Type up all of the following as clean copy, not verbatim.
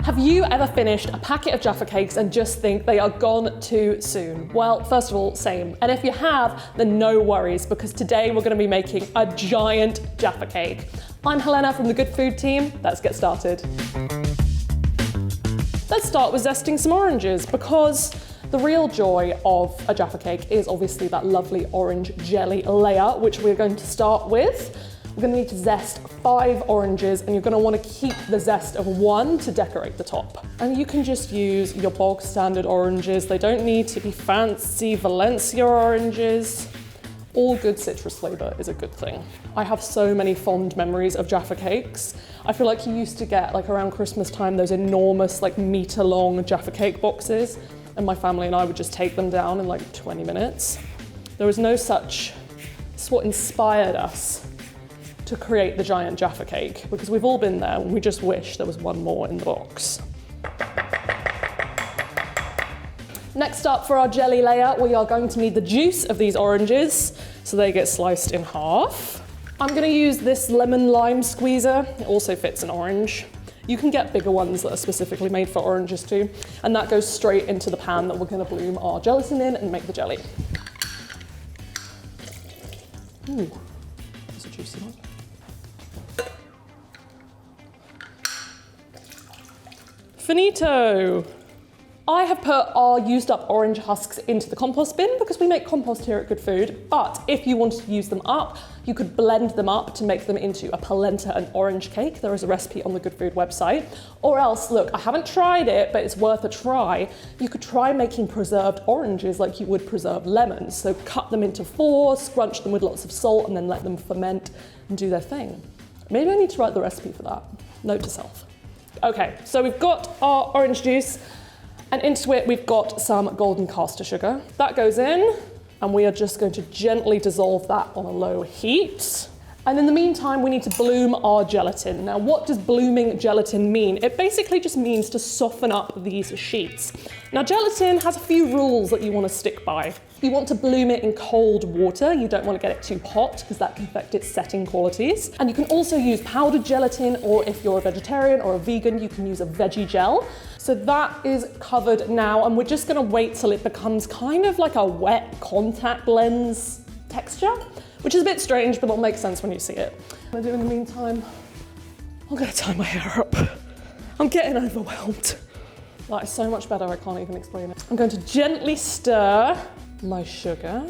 Have you ever finished a packet of Jaffa cakes and just think they are gone too soon? Well, first of all, same. And if you have, then no worries, because today we're going to be making a giant Jaffa cake. I'm Helena from the Good Food team. Let's get started. Let's start with zesting some oranges, because the real joy of a Jaffa cake is obviously that lovely orange jelly layer, which we're going to start with. We're going to need to zest 5 oranges, and you're going to want to keep the zest of 1 to decorate the top. And you can just use your bog standard oranges. They don't need to be fancy Valencia oranges. All good citrus flavour is a good thing. I have so many fond memories of Jaffa cakes. I feel like you used to get, like around Christmas time, those enormous, like metre-long Jaffa cake boxes, and my family and I would just take them down in like 20 minutes. There was no such. It's what inspired us to create the giant Jaffa cake, because we've all been there and we just wish there was one more in the box. Next up, for our jelly layer, we are going to need the juice of these oranges, so they get sliced in half. I'm going to use this lemon lime squeezer. It also fits an orange. You can get bigger ones that are specifically made for oranges too, and that goes straight into the pan that we're going to bloom our gelatin in and make the jelly. Ooh, that's a juicy one. Finito! I have put our used up orange husks into the compost bin because we make compost here at Good Food, but if you wanted to use them up, you could blend them up to make them into a polenta and orange cake. There is a recipe on the Good Food website. Or else, look, I haven't tried it, but it's worth a try. You could try making preserved oranges like you would preserved lemons. So cut them into 4, scrunch them with lots of salt, and then let them ferment and do their thing. Maybe I need to write the recipe for that. Note to self. Okay, so we've got our orange juice, and into it we've got some golden caster sugar. That goes in, and we are just going to gently dissolve that on a low heat. And in the meantime, we need to bloom our gelatin. Now, what does blooming gelatin mean? It basically just means to soften up these sheets. Now, gelatin has a few rules that you want to stick by. You want to bloom it in cold water. You don't want to get it too hot because that can affect its setting qualities. And you can also use powdered gelatin, or if you're a vegetarian or a vegan, you can use a veggie gel. So that is covered now, and we're just going to wait till it becomes kind of like a wet contact lens texture, which is a bit strange, but it'll make sense when you see it. What I'm going to do in the meantime, I'm going to tie my hair up. I'm getting overwhelmed. That is so much better, I can't even explain it. I'm going to gently stir my sugar.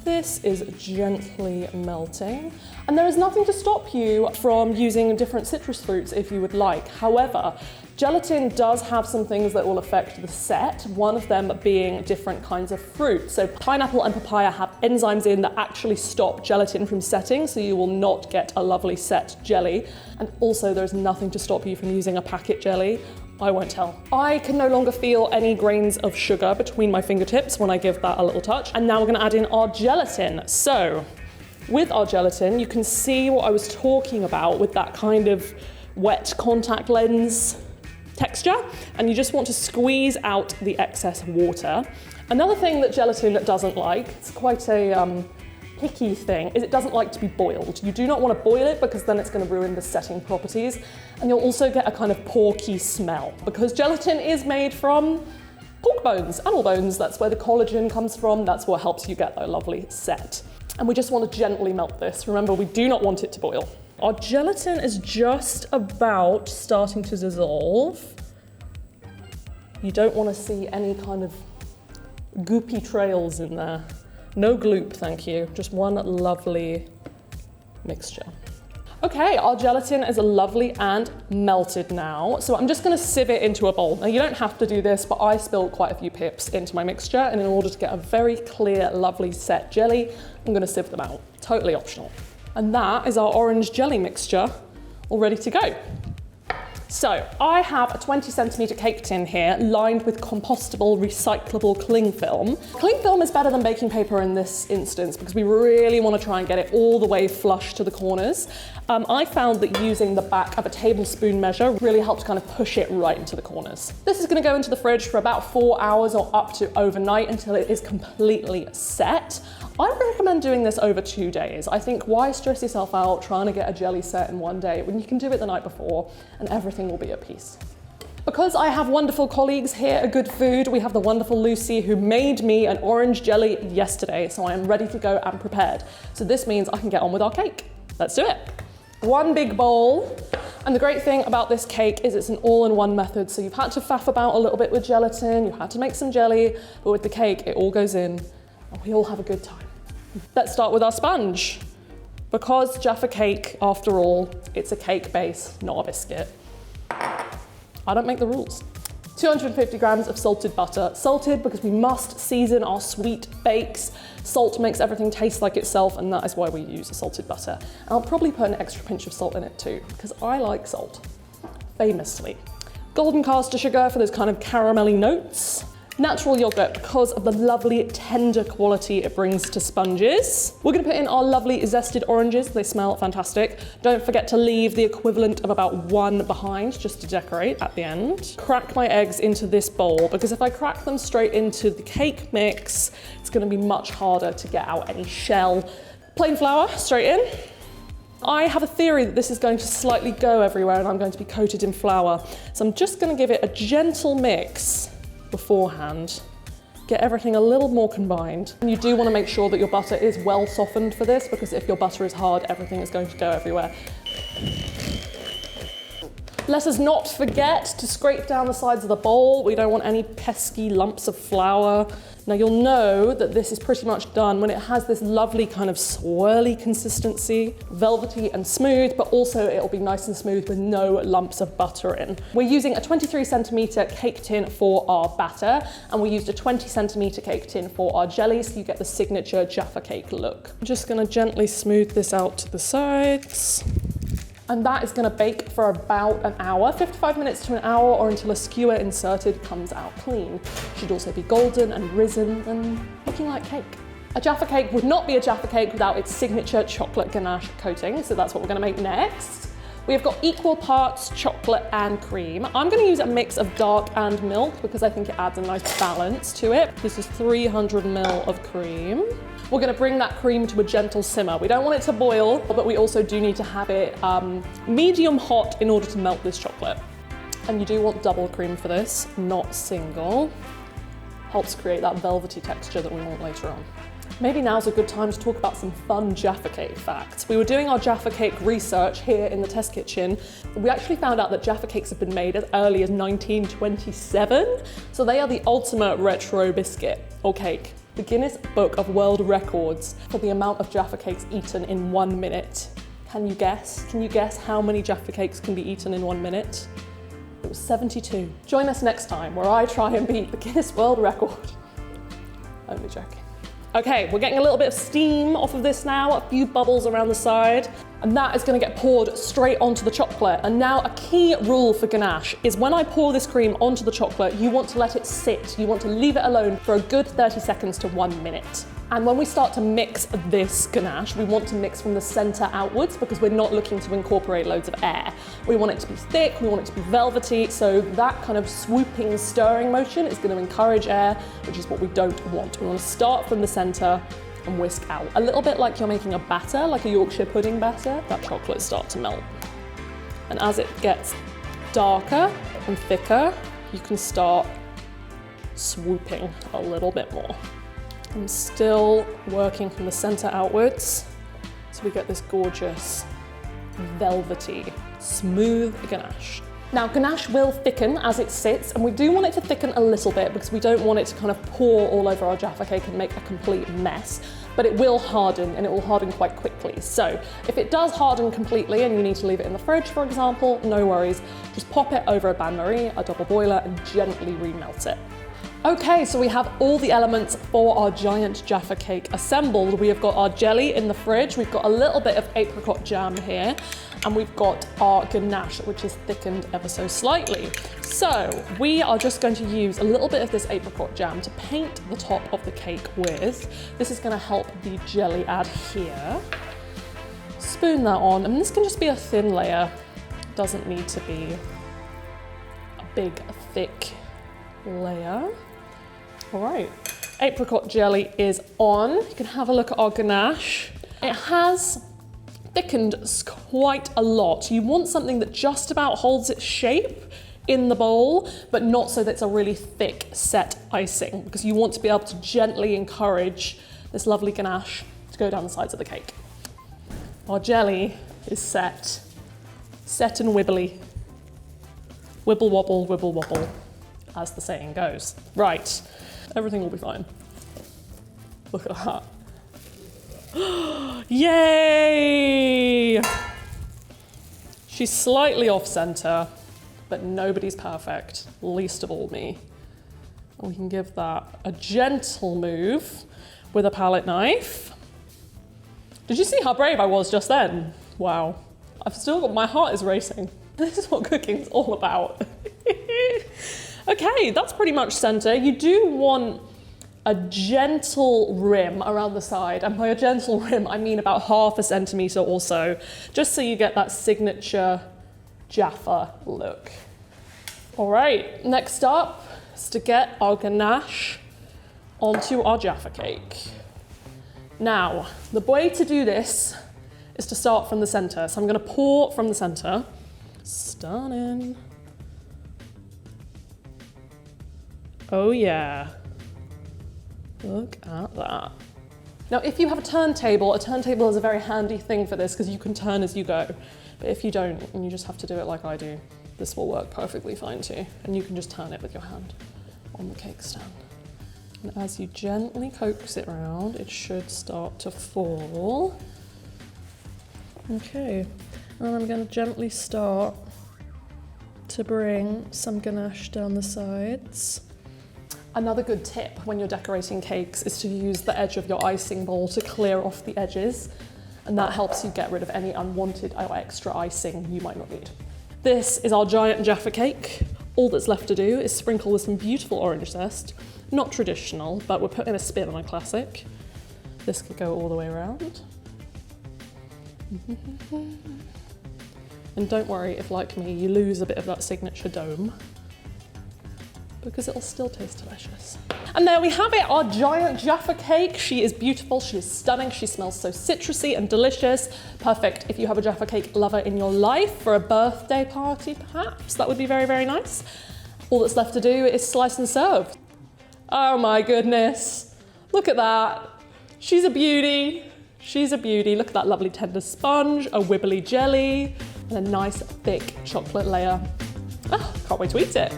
This is gently melting. And there is nothing to stop you from using different citrus fruits if you would like. However, gelatin does have some things that will affect the set, one of them being different kinds of fruit. So pineapple and papaya have enzymes in that actually stop gelatin from setting, so you will not get a lovely set jelly. And also there's nothing to stop you from using a packet jelly. I won't tell. I can no longer feel any grains of sugar between my fingertips when I give that a little touch. And now we're gonna add in our gelatin. So with our gelatin, you can see what I was talking about with that kind of wet contact lens texture, and you just want to squeeze out the excess water. Another thing that gelatin doesn't like, it's quite a picky thing, is it doesn't like to be boiled. You do not want to boil it because then it's going to ruin the setting properties, and you'll also get a kind of porky smell because gelatin is made from pork bones, animal bones. That's where the collagen comes from. That's what helps you get that lovely set. And we just want to gently melt this. Remember, we do not want it to boil. Our gelatin is just about starting to dissolve. You don't want to see any kind of goopy trails in there. No gloop, thank you. Just one lovely mixture. Okay, our gelatin is lovely and melted now. So I'm just going to sieve it into a bowl. Now, you don't have to do this, but I spilled quite a few pips into my mixture. And in order to get a very clear, lovely set jelly, I'm going to sieve them out. Totally optional. And that is our orange jelly mixture all ready to go. So I have a 20cm cake tin here lined with compostable recyclable cling film. Cling film is better than baking paper in this instance because we really want to try and get it all the way flush to the corners. I found that using the back of a tablespoon measure really helps kind of push it right into the corners. This is going to go into the fridge for about 4 hours or up to overnight until it is completely set. I recommend doing this over 2 days. I think why stress yourself out trying to get a jelly set in one day when you can do it the night before and everything will be at peace. Because I have wonderful colleagues here at Good Food, we have the wonderful Lucy who made me an orange jelly yesterday, so I am ready to go and prepared. So this means I can get on with our cake. Let's do it. One big bowl. And the great thing about this cake is it's an all-in-one method. So you've had to faff about a little bit with gelatin, you had to make some jelly, but with the cake, it all goes in and we all have a good time. Let's start with our sponge. Because Jaffa cake, after all, it's a cake base, not a biscuit. I don't make the rules. 250 grams of salted butter. Salted because we must season our sweet bakes. Salt makes everything taste like itself, and that is why we use salted butter. And I'll probably put an extra pinch of salt in it too, because I like salt, famously. Golden caster sugar for those kind of caramelly notes. Natural yogurt because of the lovely tender quality it brings to sponges. We're gonna put in our lovely zested oranges. They smell fantastic. Don't forget to leave the equivalent of about one behind just to decorate at the end. Crack my eggs into this bowl because if I crack them straight into the cake mix, it's gonna be much harder to get out any shell. Plain flour, straight in. I have a theory that this is going to slightly go everywhere and I'm going to be coated in flour. So I'm just gonna give it a gentle mix beforehand. Get everything a little more combined. And you do want to make sure that your butter is well softened for this, because if your butter is hard, everything is going to go everywhere. Let us not forget to scrape down the sides of the bowl. We don't want any pesky lumps of flour. Now you'll know that this is pretty much done when it has this lovely kind of swirly consistency, velvety and smooth, but also it'll be nice and smooth with no lumps of butter in. We're using a 23 centimeter cake tin for our batter, and we used a 20 centimeter cake tin for our jelly, so you get the signature Jaffa cake look. I'm just gonna gently smooth this out to the sides. And that is gonna bake for about an hour, 55 minutes to an hour, or until a skewer inserted comes out clean. Should also be golden and risen and looking like cake. A Jaffa cake would not be a Jaffa cake without its signature chocolate ganache coating, so that's what we're gonna make next. We have got equal parts chocolate and cream. I'm gonna use a mix of dark and milk because I think it adds a nice balance to it. This is 300 ml of cream. We're gonna bring that cream to a gentle simmer. We don't want it to boil, but we also do need to have it medium hot in order to melt this chocolate. And you do want double cream for this, not single. Helps create that velvety texture that we want later on. Maybe now's a good time to talk about some fun Jaffa cake facts. We were doing our Jaffa cake research here in the test kitchen. We actually found out that Jaffa cakes have been made as early as 1927. So they are the ultimate retro biscuit or cake. The Guinness Book of World Records for the amount of Jaffa cakes eaten in 1 minute. Can you guess? Can you guess how many Jaffa cakes can be eaten in 1 minute? It was 72. Join us next time where I try and beat the Guinness World Record. Only joking. Okay, we're getting a little bit of steam off of this now, a few bubbles around the side, and that is gonna get poured straight onto the chocolate. And now a key rule for ganache is when I pour this cream onto the chocolate, you want to let it sit. You want to leave it alone for a good 30 seconds to 1 minute. And when we start to mix this ganache, we want to mix from the center outwards because we're not looking to incorporate loads of air. We want it to be thick, we want it to be velvety, so that kind of swooping, stirring motion is going to encourage air, which is what we don't want. We want to start from the center and whisk out. A little bit like you're making a batter, like a Yorkshire pudding batter, that chocolate starts to melt. And as it gets darker and thicker, you can start swooping a little bit more. I'm still working from the center outwards, so we get this gorgeous, velvety, smooth ganache. Now, ganache will thicken as it sits, and we do want it to thicken a little bit because we don't want it to kind of pour all over our Jaffa cake and make a complete mess, but it will harden, and it will harden quite quickly. So if it does harden completely and you need to leave it in the fridge, for example, no worries. Just pop it over a bain-marie, a double boiler, and gently remelt it. Okay, so we have all the elements for our giant Jaffa cake assembled. We have got our jelly in the fridge, we've got a little bit of apricot jam here, and we've got our ganache, which is thickened ever so slightly. So we are just going to use a little bit of this apricot jam to paint the top of the cake with. This is going to help the jelly adhere. Spoon that on, and this can just be a thin layer. It doesn't need to be a big, thick layer. All right, apricot jelly is on. You can have a look at our ganache. It has thickened quite a lot. You want something that just about holds its shape. in the bowl, but not so that it's a really thick set icing, because you want to be able to gently encourage this lovely ganache to go down the sides of the cake. Our jelly is set and wibbly. Wibble wobble, as the saying goes. Right, everything will be fine. Look at that. Yay! She's slightly off center, but nobody's perfect, least of all me. And we can give that a gentle move with a palette knife. Did you see how brave I was just then? Wow. I've still got, my heart is racing. This is what cooking's all about. Okay, that's pretty much center. You do want a gentle rim around the side. And by a gentle rim, I mean about 1/2 centimeter or so, just so you get that signature Jaffa look. All right, next up is to get our ganache onto our Jaffa cake. Now, the way to do this is to start from the center. So I'm gonna pour from the center. Stunning. Oh yeah. Look at that. Now, if you have a turntable is a very handy thing for this because you can turn as you go. But if you don't, and you just have to do it like I do, this will work perfectly fine too. And you can just turn it with your hand on the cake stand. And as you gently coax it around, it should start to fall. Okay, and I'm gonna gently start to bring some ganache down the sides. Another good tip when you're decorating cakes is to use the edge of your icing bowl to clear off the edges, and that helps you get rid of any unwanted or extra icing you might not need. This is our giant Jaffa cake. All that's left to do is sprinkle with some beautiful orange zest. Not traditional, but we're putting a spin on a classic. This could go all the way around. And don't worry if, like me, you lose a bit of that signature dome, because it'll still taste delicious. And there we have it, our giant Jaffa cake. She is beautiful, she is stunning, she smells so citrusy and delicious. Perfect if you have a Jaffa cake lover in your life for a birthday party, perhaps. That would be very, very nice. All that's left to do is slice and serve. Oh my goodness, look at that. She's a beauty, she's a beauty. Look at that lovely tender sponge, a wibbly jelly, and a nice thick chocolate layer. Oh, can't wait to eat it.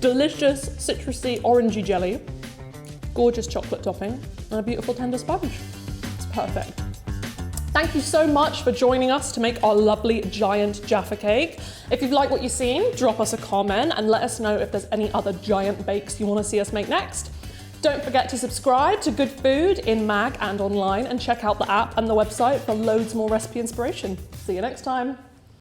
Delicious, citrusy, orangey jelly, gorgeous chocolate topping, and a beautiful tender sponge. It's perfect. Thank you so much for joining us to make our lovely giant Jaffa cake. If you've liked what you've seen, drop us a comment and let us know if there's any other giant bakes you want to see us make next. Don't forget to subscribe to Good Food in mag and online, and check out the app and the website for loads more recipe inspiration. See you next time.